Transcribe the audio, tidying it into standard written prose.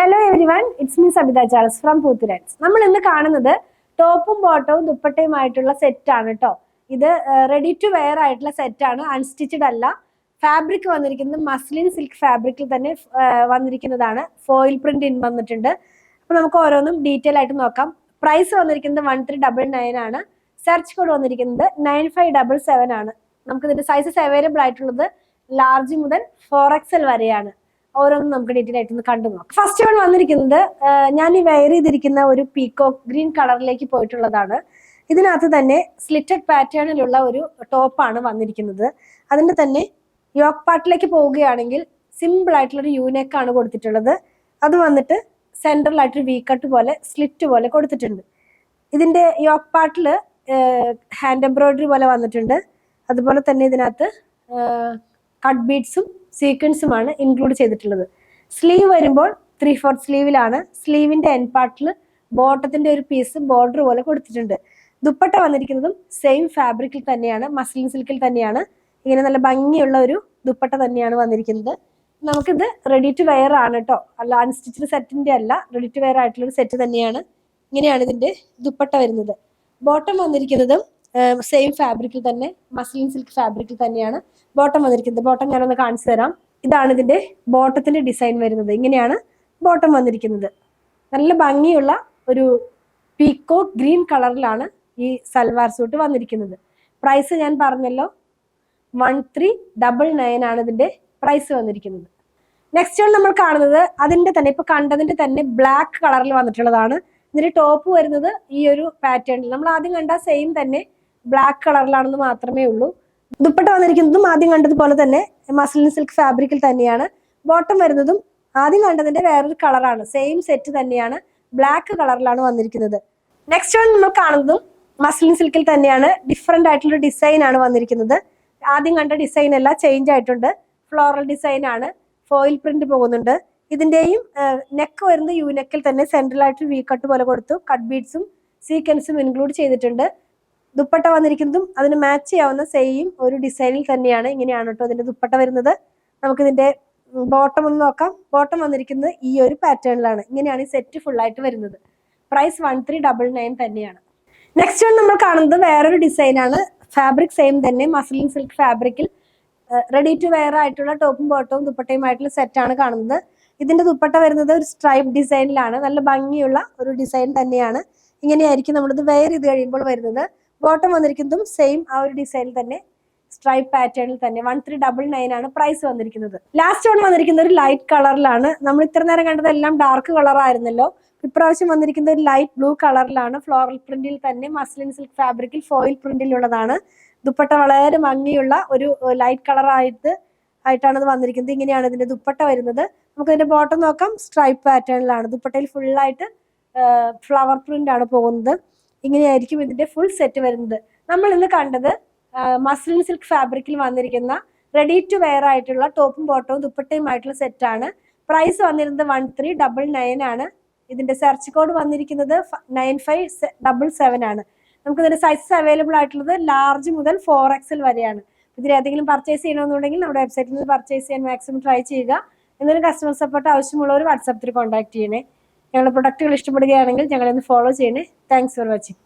Hello everyone, it's me Sabitha Charles from പൂത്തുരാൻസ്. നമ്മൾ ഇന്ന് കാണുന്നത് ടോപ്പും ബോട്ടവും ദുപ്പട്ടയുമായിട്ടുള്ള സെറ്റ് ആണ് കേട്ടോ. ഇത് റെഡി ടു വെയർ ആയിട്ടുള്ള സെറ്റ് ആണ്, അൺസ്റ്റിച്ചഡ് അല്ല. ഫാബ്രിക് വന്നിരിക്കുന്നത് മസ്ലിൻ സിൽക്ക് ഫാബ്രിക്കിൽ തന്നെ വന്നിരിക്കുന്നതാണ്. ഫോയിൽ പ്രിന്റ് ഇൻ വന്നിട്ടുണ്ട്. അപ്പൊ നമുക്ക് ഓരോന്നും ഡീറ്റെയിൽ ആയിട്ട് നോക്കാം. പ്രൈസ് വന്നിരിക്കുന്നത് 1399 ആണ്. സെർച്ച് കോഡ് വന്നിരിക്കുന്നത് 9577 ആണ്. നമുക്ക് ഇതിന്റെ സൈസസ് അവൈലബിൾ ആയിട്ടുള്ളത് ലാർജ് മുതൽ 4XL വരെയാണ്. ഓരോന്നും നമുക്ക് ഡീറ്റെയിൽ ആയിട്ടൊന്ന് കണ്ടു നോക്കാം. ഫസ്റ്റ് വൺ വന്നിരിക്കുന്നത് ഞാൻ ഈ വെയർ ചെയ്തിരിക്കുന്ന ഒരു പീകോക്ക് ഗ്രീൻ കളറിലേക്ക് പോയിട്ടുള്ളതാണ്. ഇതിനകത്ത് തന്നെ സ്ലിറ്റഡ് പാറ്റേണിലുള്ള ഒരു ടോപ്പാണ് വന്നിരിക്കുന്നത്. അതിന്റെ തന്നെ യോക്ക് പാർട്ടിലേക്ക് പോവുകയാണെങ്കിൽ സിമ്പിൾ ആയിട്ടുള്ളൊരു യൂനെക്കാണ് കൊടുത്തിട്ടുള്ളത്. അത് വന്നിട്ട് സെൻട്രലായിട്ടൊരു വി കട്ട് പോലെ സ്ലിറ്റ് പോലെ കൊടുത്തിട്ടുണ്ട്. ഇതിന്റെ യോക്ക് പാർട്ടിൽ ഹാൻഡ് എംബ്രോയിഡറി പോലെ വന്നിട്ടുണ്ട്. അതുപോലെ തന്നെ ഇതിനകത്ത് കട്ട് ബീഡ്സും സീക്വൻസുമാണ് ഇൻക്ലൂഡ് ചെയ്തിട്ടുള്ളത്. സ്ലീവ് വരുമ്പോൾ 3/4 സ്ലീവിലാണ്. സ്ലീവിന്റെ എൻ പാർട്ടിൽ ബോട്ടത്തിന്റെ ഒരു പീസ് ബോർഡർ പോലെ കൊടുത്തിട്ടുണ്ട്. ദുപ്പട്ട വന്നിരിക്കുന്നതും സെയിം ഫാബ്രിക്കിൽ തന്നെയാണ്, മസ്ലിൻ സിൽക്കിൽ തന്നെയാണ്. ഇങ്ങനെ നല്ല ഭംഗിയുള്ള ഒരു ദുപ്പട്ട തന്നെയാണ് വന്നിരിക്കുന്നത്. നമുക്കിത് റെഡി ടു വെയർ ആണ് കേട്ടോ, അല്ല അൺസ്റ്റിച്ചഡ് സെറ്റിന്റെ അല്ല, റെഡി ടു വെയർ ആയിട്ടുള്ള ഒരു സെറ്റ് തന്നെയാണ്. ഇങ്ങനെയാണ് ഇതിന്റെ ദുപ്പട്ട വരുന്നത്. ബോട്ടം വന്നിരിക്കുന്നതും സെയിം ഫാബ്രിക്കിൽ തന്നെ, മസ്ലിൻ സിൽക്ക് ഫാബ്രിക്കിൽ തന്നെയാണ് ബോട്ടം വന്നിരിക്കുന്നത്. ബോട്ടം ഞാനൊന്ന് കാണിച്ചു തരാം. ഇതാണ് ഇതിന്റെ ബോട്ടത്തിന്റെ ഡിസൈൻ വരുന്നത്. ഇങ്ങനെയാണ് ബോട്ടം വന്നിരിക്കുന്നത്. നല്ല ഭംഗിയുള്ള ഒരു പീകോക്ക് ഗ്രീൻ കളറിലാണ് ഈ സൽവാർ സൂട്ട് വന്നിരിക്കുന്നത്. പ്രൈസ് ഞാൻ പറഞ്ഞല്ലോ, 1399 ആണ് ഇതിന്റെ പ്രൈസ് വന്നിരിക്കുന്നത്. നെക്സ്റ്റ് വൺ നമ്മൾ കാണുന്നത് അതിന്റെ തന്നെ ഇപ്പൊ കണ്ടതിന്റെ തന്നെ ബ്ലാക്ക് കളറിൽ വന്നിട്ടുള്ളതാണ്. ഇതിന്റെ ടോപ്പ് വരുന്നത് ഈ ഒരു പാറ്റേണിൽ, നമ്മൾ ആദ്യം കണ്ട സെയിം തന്നെ ബ്ലാക്ക് കളറിലാണെന്ന് മാത്രമേ ഉള്ളൂ. ദുപ്പട്ട വന്നിരിക്കുന്നതും ആദ്യം കണ്ടതുപോലെ തന്നെ മസ്ലിൻ സിൽക്ക് ഫാബ്രിക്കിൽ തന്നെയാണ്. ബോട്ടം വരുന്നതും ആദ്യം കണ്ടതിന്റെ വേറൊരു കളറാണ്, സെയിം സെറ്റ് തന്നെയാണ്, ബ്ലാക്ക് കളറിലാണ് വന്നിരിക്കുന്നത്. നെക്സ്റ്റ് വൺ നമ്മൾ കാണുന്നതും മസ്ലിൻ സിൽക്കിൽ തന്നെയാണ്. ഡിഫറെന്റ് ആയിട്ടുള്ള ഡിസൈൻ ആണ് വന്നിരിക്കുന്നത്. ആദ്യം കണ്ട ഡിസൈൻ എല്ലാം ചേഞ്ച് ആയിട്ടുണ്ട്. ഫ്ലോറൽ ഡിസൈൻ ആണ്, ഫോയിൽ പ്രിന്റ് പോകുന്നുണ്ട്. ഇതിന്റെയും നെക്ക് വരുന്നത് യൂനെക്കിൽ തന്നെ സെൻട്രലായിട്ട് വി കട്ട് പോലെ കൊടുത്തു. കട്ട് ബീഡ്സും സീക്വൻസും ഇൻക്ലൂഡ് ചെയ്തിട്ടുണ്ട്. ദുപ്പട്ട വന്നിരിക്കുന്നതും അതിന് മാച്ച് ചെയ്യാവുന്ന സെയിം ഒരു ഡിസൈനിൽ തന്നെയാണ്. ഇങ്ങനെയാണ് കേട്ടോ ഇതിന്റെ ദുപ്പട്ട വരുന്നത്. നമുക്ക് ഇതിന്റെ ബോട്ടം ഒന്ന് നോക്കാം. ബോട്ടം വന്നിരിക്കുന്നത് ഈ ഒരു പാറ്റേണിലാണ്. ഇങ്ങനെയാണ് ഈ സെറ്റ് ഫുൾ ആയിട്ട് വരുന്നത്. പ്രൈസ് 1399 തന്നെയാണ്. നെക്സ്റ്റ് വൺ നമ്മൾ കാണുന്നത് വേറൊരു ഡിസൈൻ ആണ്. ഫാബ്രിക് സെയിം തന്നെ, മസ്ലിൻ സിൽക്ക് ഫാബ്രിക്കിൽ റെഡി ടു വെയർ ആയിട്ടുള്ള ടോപ്പും ബോട്ടവും ദുപ്പട്ടയുമായിട്ടുള്ള സെറ്റാണ് കാണുന്നത്. ഇതിന്റെ ദുപ്പട്ട വരുന്നത് ഒരു സ്ട്രൈപ്പ് ഡിസൈനിലാണ്. നല്ല ഭംഗിയുള്ള ഒരു ഡിസൈൻ തന്നെയാണ്. ഇങ്ങനെയായിരിക്കും നമ്മളിത് വെയർ ചെയ്ത് കഴിയുമ്പോൾ വരുന്നത്. ബോട്ടം വന്നിരിക്കുന്നതും സെയിം ആ ഒരു ഡിസൈനിൽ തന്നെ, സ്ട്രൈപ്പ് പാറ്റേണിൽ തന്നെ. 1399 ആണ് പ്രൈസ് വന്നിരിക്കുന്നത്. ലാസ്റ്റ് വൺ വന്നിരിക്കുന്നത് ഒരു ലൈറ്റ് കളറിലാണ്. നമ്മൾ ഇത്ര നേരം കണ്ടതെല്ലാം ഡാർക്ക് കളർ ആയിരുന്നല്ലോ. ഇപ്രാവശ്യം വന്നിരിക്കുന്നത് ഒരു ലൈറ്റ് ബ്ലൂ കളറിലാണ്. ഫ്ലോറൽ പ്രിന്റിൽ തന്നെ, മസ്ലിൻ സിൽക്ക് ഫാബ്രിക്കിൽ ഫോയിൽ പ്രിന്റിലുള്ളതാണ്. ദുപ്പട്ട വളരെ ഭംഗിയുള്ള ഒരു ലൈറ്റ് കളർ ആയിട്ടാണ് ഇത് വന്നിരിക്കുന്നത്. ഇങ്ങനെയാണ് ഇതിന്റെ ദുപ്പട്ട വരുന്നത്. നമുക്ക് ഇതിന്റെ ബോട്ടം നോക്കാം. സ്ട്രൈപ്പ് പാറ്റേണിലാണ്. ദുപ്പട്ടയിൽ ഫുള്ളായിട്ട് ഫ്ലവർ പ്രിന്റ് ആണ് പോകുന്നത്. ഇങ്ങനെയായിരിക്കും ഇതിന്റെ ഫുൾ സെറ്റ് വരുന്നത്. നമ്മൾ ഇന്ന് കണ്ടത് മസ്ലിൻ സിൽക്ക് ഫാബ്രിക്കിൽ വന്നിരിക്കുന്ന റെഡി ടു വെയർ ആയിട്ടുള്ള ടോപ്പും ബോട്ടവും ദുപ്പട്ടയുമായിട്ടുള്ള സെറ്റാണ്. പ്രൈസ് വന്നിരുന്നത് 1399 ആണ്. ഇതിന്റെ സെർച്ച് കോഡ് വന്നിരിക്കുന്നത് 9577 ആണ്. നമുക്ക് ഇതിന്റെ സൈസസ് അവൈലബിൾ ആയിട്ടുള്ളത് ലാർജ് മുതൽ 4XL വരെയാണ്. ഇതിൽ ഏതെങ്കിലും പർച്ചേസ് ചെയ്യണമെന്നുണ്ടെങ്കിൽ നമ്മുടെ വെബ്സൈറ്റിൽ നിന്ന് പർച്ചേസ് ചെയ്യാൻ മാക്സിമം ട്രൈ ചെയ്യുക. എന്തെങ്കിലും കസ്റ്റമർ സപ്പോർട്ട് ആവശ്യമുള്ളവർ വാട്സാപ്പിൽ കോൺടാക്ട് ചെയ്യണേ. ഞങ്ങളുടെ പ്രൊഡക്റ്റുകൾ ഇഷ്ടപ്പെടുകയാണെങ്കിൽ ഞങ്ങളെ ഒന്ന് ഫോളോ ചെയ്യണേ. Thanks for watching.